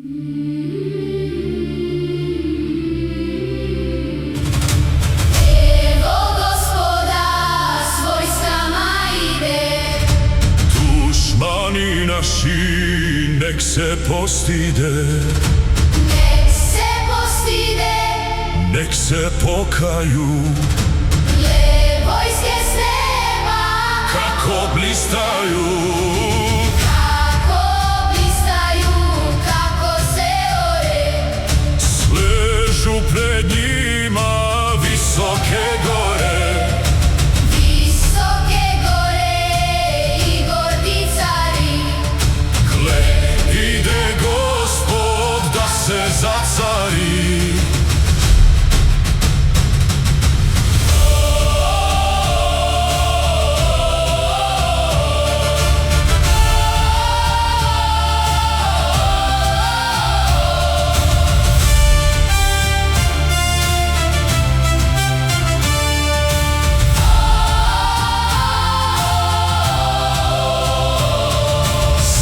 Evo Gospoda s vojskama ide. Dušmani naši nek se postide, Nek se postide, nek se pokaju, gle vojske s neba, kako blistaju. kako blistaju, kako se ore. Sležu pred njima visoke gore, Visoke gore i gordi cari. gle, ide Gospod da se zacari.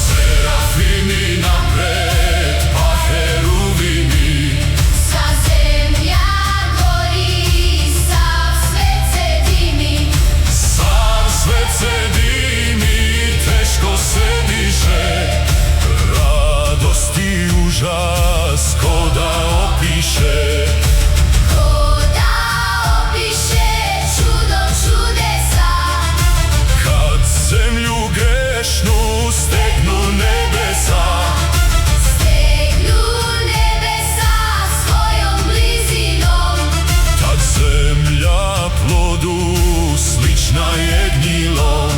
Serafimi napred, pa heruvimi, Sa zemlja gori, sav svet se dimi. sav svet se dimi, teško se diše, radost i užas ko da opiše. Ko da opiše čudom čudesa. Kad zemlju grešnu stegnu nebesa, Stegnu nebesa svojom blizinom. tad zemlja plodu slična je gnjilom.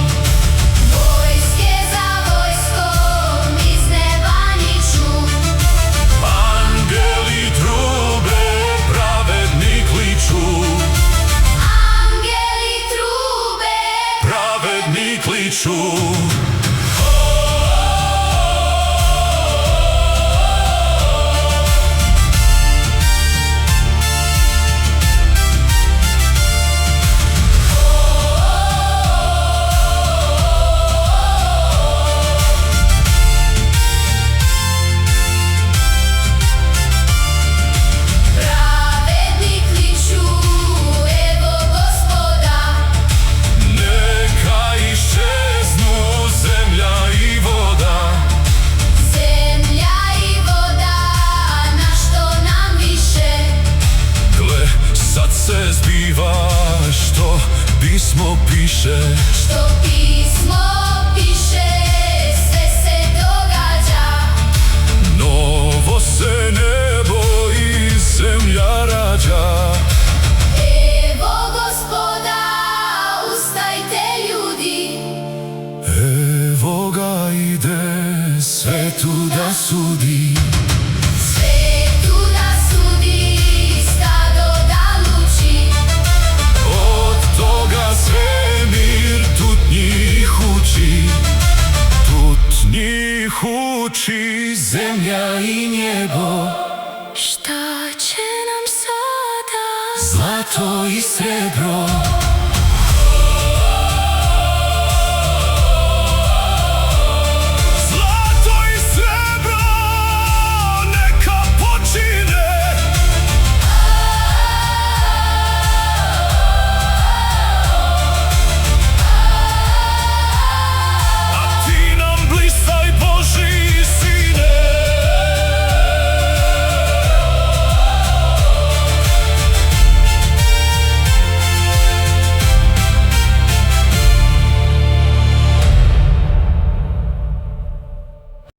Vojske za vojskom iz neba niču. Angeli trube, pravedni kliču, Angeli trube, pravedni kliču. pravedni kliču, evo Gospoda. Neka iščeznu zemlja i voda, Zemlja i voda, na što nam više. gle, sad se zbiva što pismo piše. Što pismo piše, sve se događa. Novo se nebo i zemlja rađa. Evo Gospoda, ustajte ljudi. Evo ga ide svetu da sudi, Svetu da sudi, stado da luči. od toga svemir tutnjih uči. Tutnjih uči zemlja i njebo, Šta će nam sada? zlato i srebro,